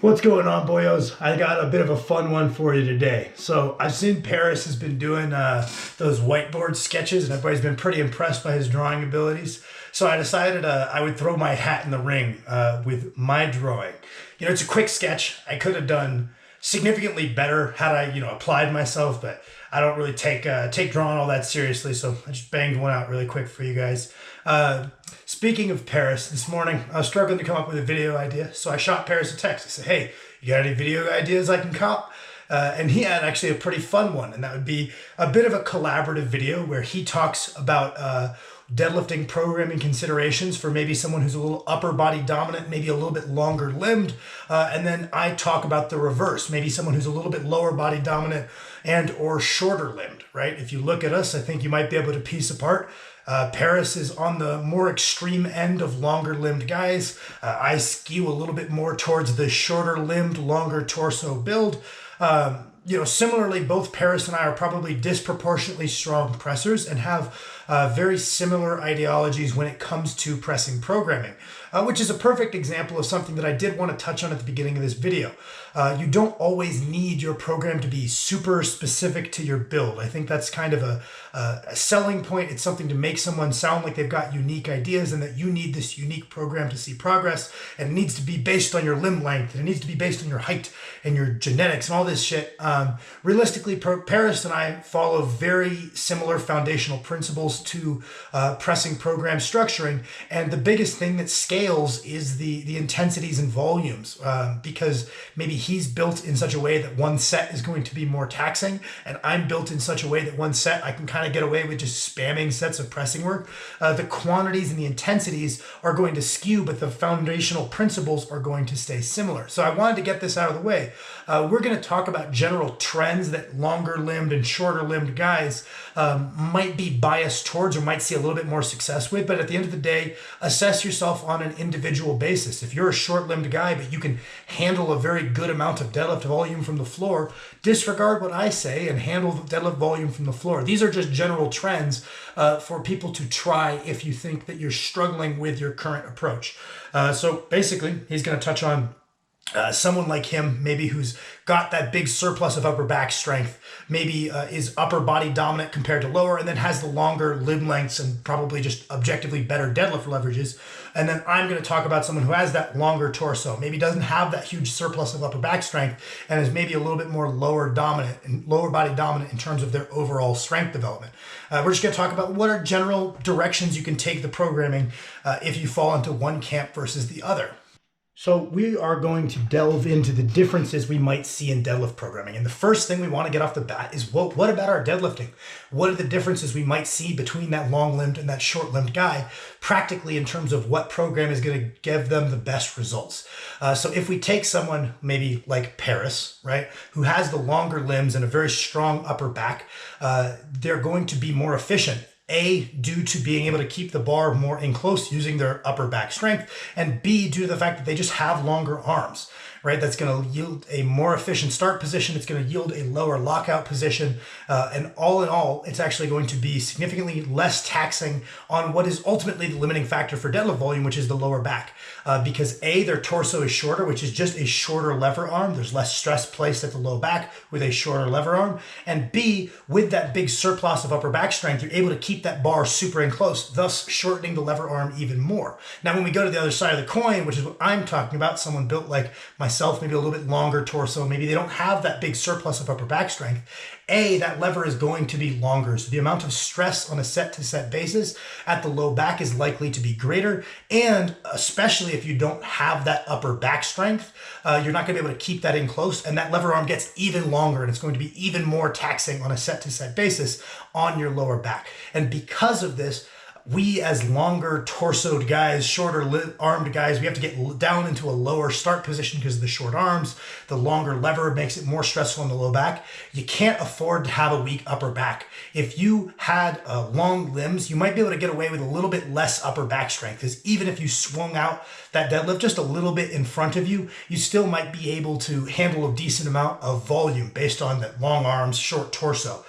What's going on, boyos? I got a bit of a fun one for you today. So I've seen Paris has been doing those whiteboard sketches, and everybody's been pretty impressed by his drawing abilities. So I decided I would throw my hat in the ring with my drawing. You know, it's a quick sketch. I could have done significantly better had I, applied myself, but I don't really take drawing all that seriously. So I just banged one out really quick for you guys. Speaking of Paris, this morning I was struggling to come up with a video idea, so I shot Paris a text. I said, "Hey, you got any video ideas I can cop?" And he had actually a pretty fun one, and that would be a bit of a collaborative video where he talks about deadlifting programming considerations for maybe someone who's a little upper body dominant, maybe a little bit longer limbed, and then I talk about the reverse, maybe someone who's a little bit lower body dominant and or shorter limbed, right? If you look at us, I think you might be able to piece apart. Paris is on the more extreme end of longer limbed guys. I skew a little bit more towards the shorter limbed, longer torso build. Similarly, both Paris and I are probably disproportionately strong pressers and have very similar ideologies when it comes to pressing programming, which is a perfect example of something that I did want to touch on at the beginning of this video. You don't always need your program to be super specific to your build. I think that's kind of a selling point. It's something to make someone sound like they've got unique ideas and that you need this unique program to see progress, and it needs to be based on your limb length, and it needs to be based on your height and your genetics and all this shit. Realistically, Paris and I follow very similar foundational principles to pressing program structuring, and the biggest thing that scales is the intensities and volumes, because maybe he's built in such a way that one set is going to be more taxing, and I'm built in such a way that one set I can kind of get away with just spamming sets of pressing work. The quantities and the intensities are going to skew, but the foundational principles are going to stay similar. So I wanted to get this out of the way. We're going to talk about general trends that longer limbed and shorter limbed guys might be biased towards or might see a little bit more success with, but at the end of the day, assess yourself on an individual basis. If you're a short limbed guy, but you can handle a very good amount of deadlift volume from the floor, disregard what I say and handle the deadlift volume from the floor. These are just general trends for people to try if you think that you're struggling with your current approach. So basically, he's going to touch on someone like him, maybe who's got that big surplus of upper back strength, maybe is upper body dominant compared to lower, and then has the longer limb lengths and probably just objectively better deadlift leverages. And then I'm going to talk about someone who has that longer torso, maybe doesn't have that huge surplus of upper back strength, and is maybe a little bit more lower body dominant in terms of their overall strength development. We're just going to talk about what are general directions you can take the programming if you fall into one camp versus the other. So we are going to delve into the differences we might see in deadlift programming. And the first thing we want to get off the bat is, well, what about our deadlifting? What are the differences we might see between that long-limbed and that short-limbed guy, practically in terms of what program is going to give them the best results? So if we take someone maybe like Paris, right, who has the longer limbs and a very strong upper back, they're going to be more efficient. A, due to being able to keep the bar more in close using their upper back strength, and B, due to the fact that they just have longer arms, right? That's going to yield a more efficient start position. It's going to yield a lower lockout position. And all in all, it's actually going to be significantly less taxing on what is ultimately the limiting factor for deadlift volume, which is the lower back. Because A, their torso is shorter, which is just a shorter lever arm. There's less stress placed at the low back with a shorter lever arm. And B, with that big surplus of upper back strength, you're able to keep that bar super in close, thus shortening the lever arm even more. Now, when we go to the other side of the coin, which is what I'm talking about, someone built like myself, maybe a little bit longer torso, maybe they don't have that big surplus of upper back strength, A, that lever is going to be longer. So the amount of stress on a set-to-set basis at the low back is likely to be greater. And especially if you don't have that upper back strength, you're not going to be able to keep that in close. And that lever arm gets even longer, and it's going to be even more taxing on a set-to-set basis on your lower back. And because of this, we as longer torsoed guys, shorter armed guys, we have to get down into a lower start position because of the short arms. The longer lever makes it more stressful on the low back. You can't afford to have a weak upper back. If you had long limbs, you might be able to get away with a little bit less upper back strength, because even if you swung out that deadlift just a little bit in front of you, you still might be able to handle a decent amount of volume based on that long arms, short torso.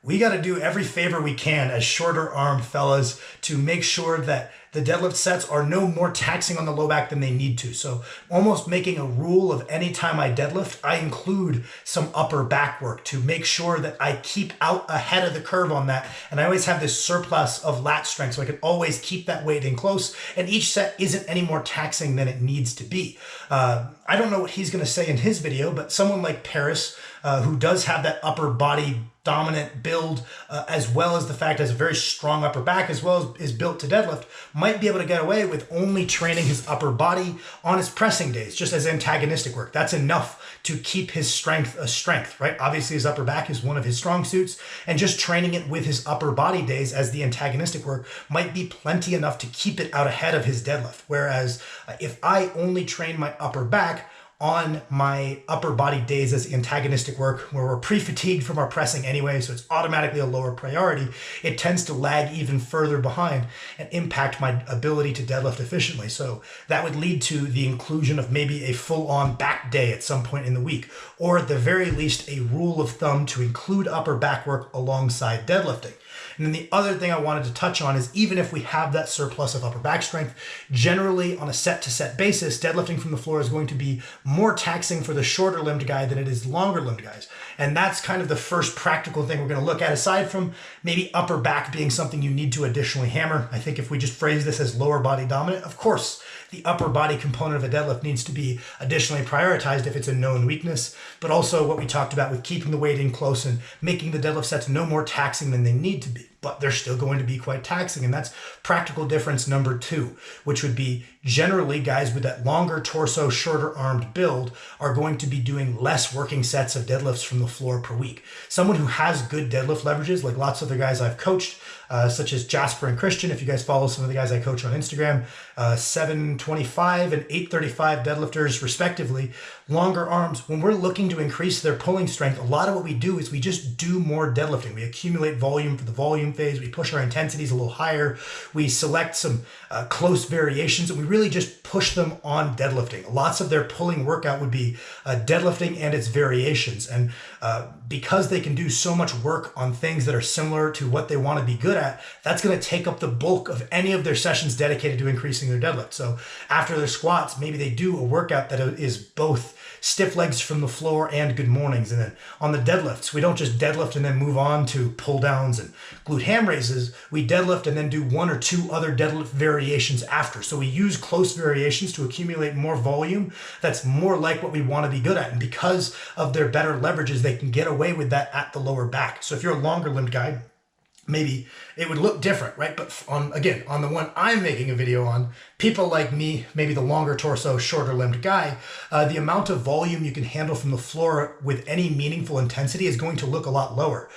We got to do every favor we can as shorter armed fellas to make sure that the deadlift sets are no more taxing on the low back than they need to. So almost making a rule of any time I deadlift, I include some upper back work to make sure that I keep out ahead of the curve on that. And I always have this surplus of lat strength, so I can always keep that weight in close, and each set isn't any more taxing than it needs to be. I don't know what he's going to say in his video, but someone like Paris, who does have that upper body dominant build, as well as the fact has a very strong upper back, as well as is built to deadlift, might be able to get away with only training his upper body on his pressing days, just as antagonistic work. That's enough to keep his strength a strength, right? Obviously his upper back is one of his strong suits, and just training it with his upper body days as the antagonistic work might be plenty enough to keep it out ahead of his deadlift. Whereas if I only train my upper back on my upper body days as antagonistic work, where we're pre-fatigued from our pressing anyway, so it's automatically a lower priority, it tends to lag even further behind and impact my ability to deadlift efficiently. So that would lead to the inclusion of maybe a full-on back day at some point in the week, or at the very least a rule of thumb to include upper back work alongside deadlifting. And then the other thing I wanted to touch on is, even if we have that surplus of upper back strength, generally on a set-to-set basis, deadlifting from the floor is going to be more taxing for the shorter limbed guy than it is longer limbed guys. And that's kind of the first practical thing we're going to look at, aside from maybe upper back being something you need to additionally hammer. I think if we just phrase this as lower body dominant, of course, the upper body component of a deadlift needs to be additionally prioritized if it's a known weakness, but also what we talked about with keeping the weight in close and making the deadlift sets no more taxing than they need to be. But they're still going to be quite taxing. And that's practical difference number 2, which would be generally guys with that longer torso, shorter armed build are going to be doing less working sets of deadlifts from the floor per week. Someone who has good deadlift leverages, like lots of the guys I've coached, such as Jasper and Christian, if you guys follow some of the guys I coach on Instagram, 725 and 835 deadlifters respectively, longer arms. When we're looking to increase their pulling strength, a lot of what we do is we just do more deadlifting. We accumulate volume for the volume phase. We push our intensities a little higher. We select some close variations, and we really just push them on deadlifting. Lots of their pulling workout would be deadlifting and its variations. And because they can do so much work on things that are similar to what they want to be good at, that's going to take up the bulk of any of their sessions dedicated to increasing their deadlift. So after their squats, maybe they do a workout that is both stiff legs from the floor and good mornings. And then on the deadlifts, we don't just deadlift and then move on to pull downs and glute ham raises. We deadlift and then do 1 or 2 other deadlift variations after. So we use close variations to accumulate more volume that's more like what we want to be good at. And because of their better leverages, they can get away with that at the lower back. So if you're a longer limbed guy, maybe it would look different, right? But on the one I'm making a video on, people like me, maybe the longer torso, shorter limbed guy, the amount of volume you can handle from the floor with any meaningful intensity is going to look a lot lower.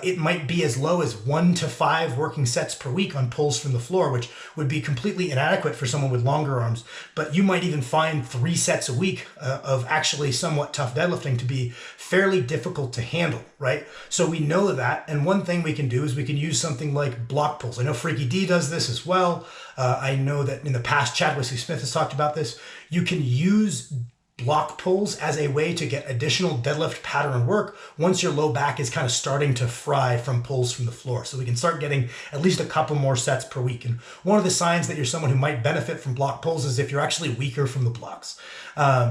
It might be as low as 1 to 5 working sets per week on pulls from the floor, which would be completely inadequate for someone with longer arms. But you might even find 3 sets a week of actually somewhat tough deadlifting to be fairly difficult to handle, right? So we know that, and one thing we can do is we can use something like block pulls. I know Freaky D does this as well. I know that in the past, Chad Wesley Smith has talked about this. You can use block pulls as a way to get additional deadlift pattern work once your low back is kind of starting to fry from pulls from the floor. So we can start getting at least a couple more sets per week. And one of the signs that you're someone who might benefit from block pulls is if you're actually weaker from the blocks.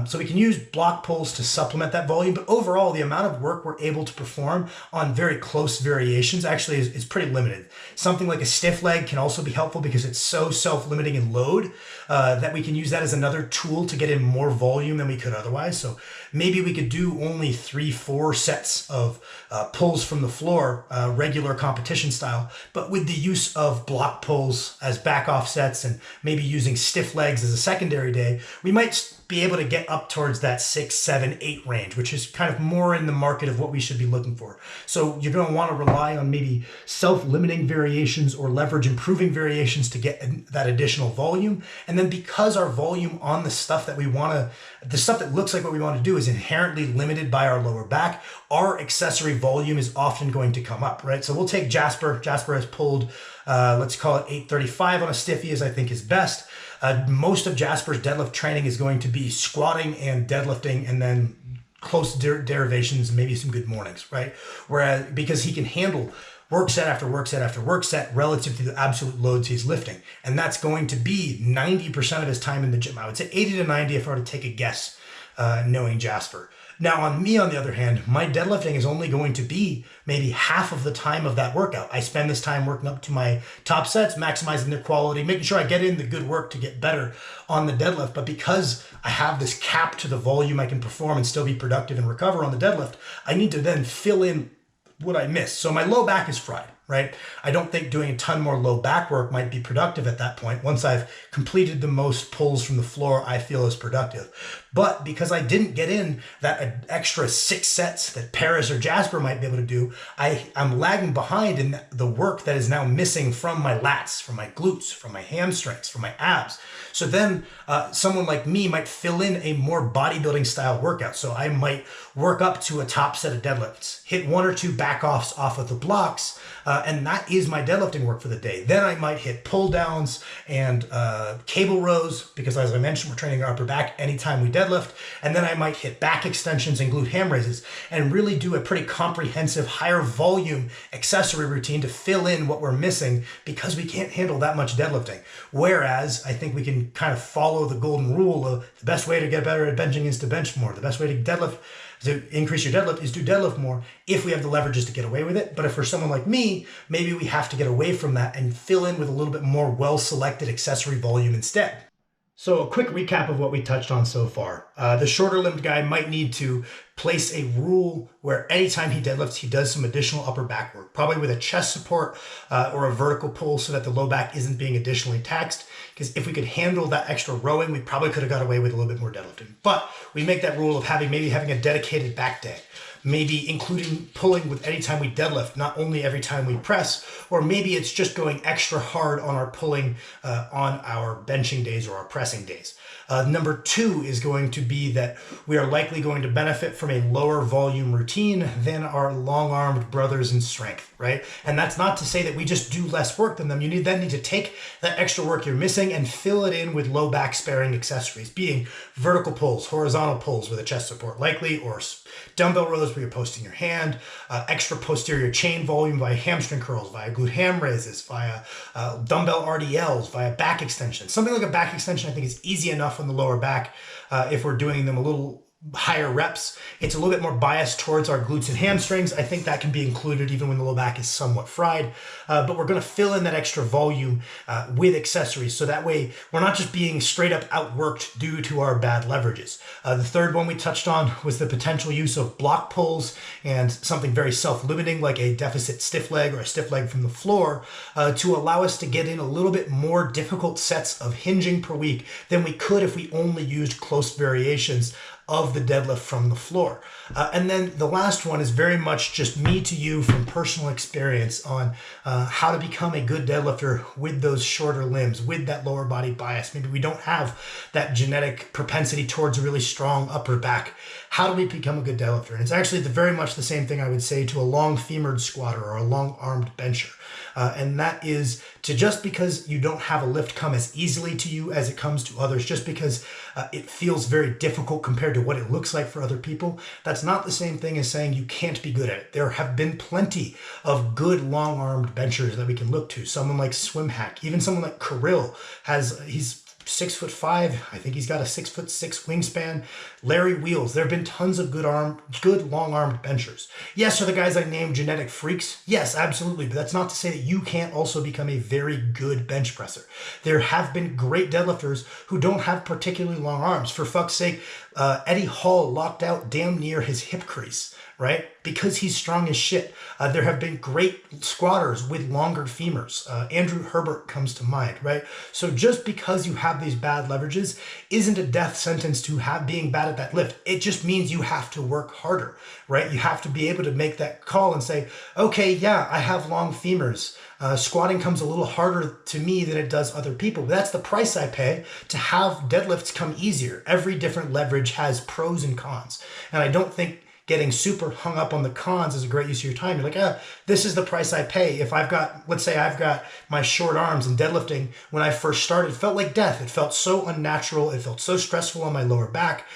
So we can use block pulls to supplement that volume, but overall the amount of work we're able to perform on very close variations actually is pretty limited. Something like a stiff leg can also be helpful because it's so self-limiting in load that we can use that as another tool to get in more volume than we could otherwise. So maybe we could do only 3-4 sets of pulls from the floor, regular competition style, but with the use of block pulls as back off sets and maybe using stiff legs as a secondary day, we might be able to get up towards that 6, 7, 8 range, which is kind of more in the market of what we should be looking for. So you're going to want to rely on maybe self-limiting variations or leverage improving variations to get that additional volume. And then because our volume on the stuff that we want to, the stuff that looks like what we want to do is inherently limited by our lower back, our accessory volume is often going to come up, right? So we'll take Jasper. Jasper has pulled, let's call it 835 on a stiffy, as I think is best. Most of Jasper's deadlift training is going to be squatting and deadlifting and then close derivations, maybe some good mornings, right? Whereas because he can handle work set after work set after work set relative to the absolute loads he's lifting. And that's going to be 90% of his time in the gym. I would say 80 to 90 if I were to take a guess, knowing Jasper. Now on me, on the other hand, my deadlifting is only going to be maybe half of the time of that workout. I spend this time working up to my top sets, maximizing their quality, making sure I get in the good work to get better on the deadlift. But because I have this cap to the volume I can perform and still be productive and recover on the deadlift, I need to then fill in what I miss. So my low back is fried, right? I don't think doing a ton more low back work might be productive at that point. Once I've completed the most pulls from the floor, I feel is productive. But because I didn't get in that extra 6 sets that Paris or Jasper might be able to do, I'm lagging behind in the work that is now missing from my lats, from my glutes, from my hamstrings, from my abs. So then someone like me might fill in a more bodybuilding style workout. So I might work up to a top set of deadlifts, hit 1 or 2 back offs off of the blocks, and that is my deadlifting work for the day. Then I might hit pull downs and cable rows, because as I mentioned, we're training our upper back anytime we deadlift. And then I might hit back extensions and glute ham raises and really do a pretty comprehensive, higher volume accessory routine to fill in what we're missing, because we can't handle that much deadlifting. Whereas I think we can kind of follow the golden rule of the best way to get better at benching is to bench more. The best way to deadlift, to increase your deadlift, is to deadlift more if we have the leverages to get away with it. But if for someone like me, maybe we have to get away from that and fill in with a little bit more well-selected accessory volume instead. So a quick recap of what we touched on so far. The shorter limbed guy might need to place a rule where anytime he deadlifts, he does some additional upper back work, probably with a chest support or a vertical pull so that the low back isn't being additionally taxed. Because if we could handle that extra rowing, we probably could have got away with a little bit more deadlifting. But we make that rule of maybe having a dedicated back day. Maybe including pulling with any time we deadlift, not only every time we press, or maybe it's just going extra hard on our pulling on our benching days or our pressing days. Number 2 is going to be that we are likely going to benefit from a lower volume routine than our long-armed brothers in strength, right? And that's not to say that we just do less work than them. You then need to take that extra work you're missing and fill it in with low back sparing accessories, being vertical pulls, horizontal pulls with a chest support likely, or dumbbell rows where you're posting your hand, extra posterior chain volume via hamstring curls, via glute ham raises, via dumbbell RDLs, via back extensions. Something like a back extension I think is easy enough on the lower back if we're doing them a little higher reps. It's a little bit more biased towards our glutes and hamstrings. I think that can be included even when the low back is somewhat fried, but we're going to fill in that extra volume with accessories, so that way we're not just being straight up outworked due to our bad leverages. The third one we touched on was the potential use of block pulls and something very self-limiting like a deficit stiff leg or a stiff leg from the floor to allow us to get in a little bit more difficult sets of hinging per week than we could if we only used close variations of the deadlift from the floor. And then the last one is very much just me to you from personal experience on how to become a good deadlifter with those shorter limbs, with that lower body bias. Maybe we don't have that genetic propensity towards a really strong upper back. How do we become a good deadlifter? And it's actually very much the same thing I would say to a long femored squatter or a long armed bencher. And that is to, just because you don't have a lift come as easily to you as it comes to others, just because it feels very difficult compared to what it looks like for other people, that's not the same thing as saying you can't be good at it. There have been plenty of good long-armed benchers that we can look to. Someone like Swim Hack, even someone like Kirill he's 6'5". I think he's got a 6'6" wingspan. Larry Wheels. There have been tons of good long-armed benchers. Yes, are the guys I named genetic freaks? Yes, absolutely. But that's not to say that you can't also become a very good bench presser. There have been great deadlifters who don't have particularly long arms. For fuck's sake, Eddie Hall locked out damn near his hip crease, right? Because he's strong as shit. There have been great squatters with longer femurs. Andrew Herbert comes to mind, right? So just because you have these bad leverages isn't a death sentence to being bad at that lift. It just means you have to work harder, right? You have to be able to make that call and say, okay, yeah, I have long femurs. Squatting comes a little harder to me than it does other people. But that's the price I pay to have deadlifts come easier. Every different leverage has pros and cons. And I don't think getting super hung up on the cons is a great use of your time. You're like, this is the price I pay. If let's say I've got my short arms, and deadlifting when I first started felt like death. It felt so unnatural. It felt so stressful on my lower back.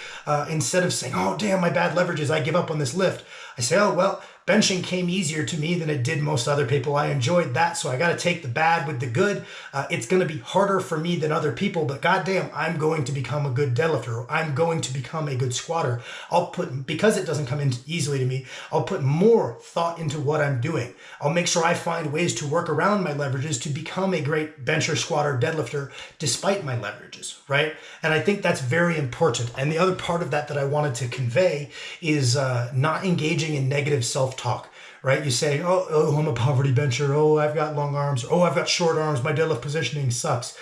instead of saying, oh, damn, my bad leverages, I give up on this lift, I say, oh, well, benching came easier to me than it did most other people. I enjoyed that, so I got to take the bad with the good. It's going to be harder for me than other people, but goddamn, I'm going to become a good deadlifter. I'm going to become a good squatter. Because it doesn't come in easily to me, I'll put more thought into what I'm doing. I'll make sure I find ways to work around my leverages to become a great bencher, squatter, deadlifter, despite my leverages, right? And I think that's very important. And the other part of that I wanted to convey is not engaging in negative self-talk, right? You say, oh, I'm a poverty bencher. Oh, I've got long arms. Oh, I've got short arms. My deadlift positioning sucks.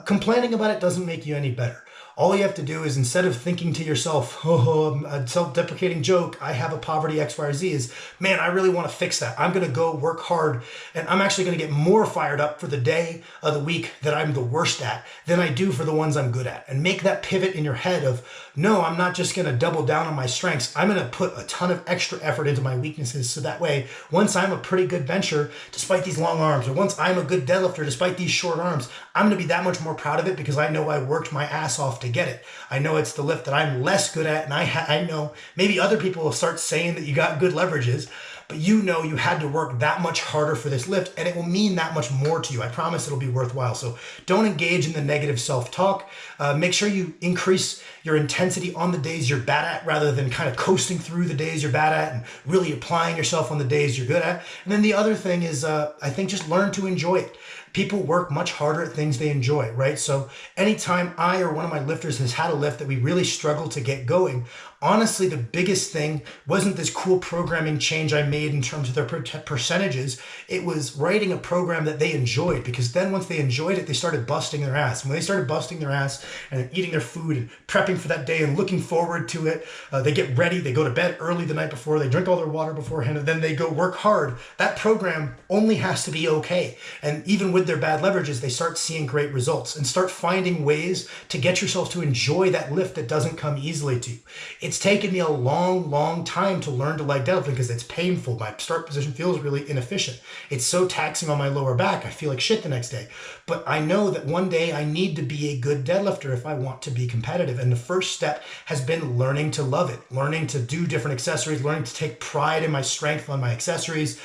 Complaining about it doesn't make you any better. All you have to do is, instead of thinking to yourself, oh, a self-deprecating joke, I have a poverty X, Y, or Z, is, man, I really want to fix that. I'm going to go work hard, and I'm actually going to get more fired up for the day of the week that I'm the worst at than I do for the ones I'm good at. And make that pivot in your head of, no, I'm not just going to double down on my strengths. I'm going to put a ton of extra effort into my weaknesses, so that way, once I'm a pretty good bencher, despite these long arms, or once I'm a good deadlifter, despite these short arms, I'm going to be that much more proud of it because I know I worked my ass off to get it. I know it's the lift that I'm less good at, and I know maybe other people will start saying that you got good leverages, but you know you had to work that much harder for this lift, and it will mean that much more to you. I promise it'll be worthwhile. So don't engage in the negative self-talk. Make sure you increase your intensity on the days you're bad at, rather than kind of coasting through the days you're bad at and really applying yourself on the days you're good at. And then the other thing is, I think, just learn to enjoy it. People work much harder at things they enjoy, right? So anytime I or one of my lifters has had a lift that we really struggle to get going, honestly, the biggest thing wasn't this cool programming change I made in terms of their percentages. It was writing a program that they enjoyed, because then once they enjoyed it, they started busting their ass. And when they started busting their ass and eating their food and prepping for that day and looking forward to it, they get ready, they go to bed early the night before, they drink all their water beforehand, and then they go work hard. That program only has to be okay. And even with their bad leverages, they start seeing great results and start finding ways to get yourself to enjoy that lift that doesn't come easily to you. It's taken me a long time to learn to like deadlifting because it's painful. My start position feels really inefficient. It's so taxing on my lower back. I feel like shit the next day. But I know that one day I need to be a good deadlifter if I want to be competitive. And the first step has been learning to love it, learning to do different accessories, learning to take pride in my strength on my accessories,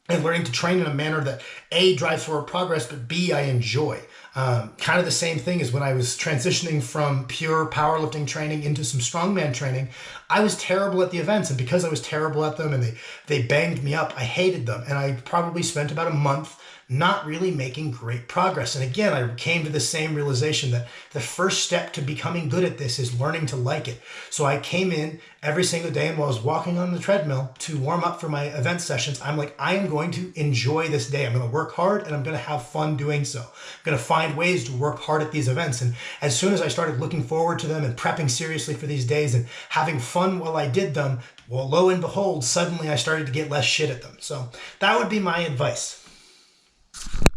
and learning to train in a manner that A, drives forward progress, but B, I enjoy. Kind of the same thing as when I was transitioning from pure powerlifting training into some strongman training. I was terrible at the events, and because I was terrible at them and they banged me up, I hated them. And I probably spent about a month not really making great progress. And again, I came to the same realization that the first step to becoming good at this is learning to like it. So I came in every single day, and while I was walking on the treadmill to warm up for my event sessions, I'm like, I am going to enjoy this day. I'm going to work hard and I'm going to have fun doing so. I'm going to find ways to work hard at these events. And as soon as I started looking forward to them and prepping seriously for these days and having fun while I did them, well, lo and behold, suddenly I started to get less shit at them. So that would be my advice.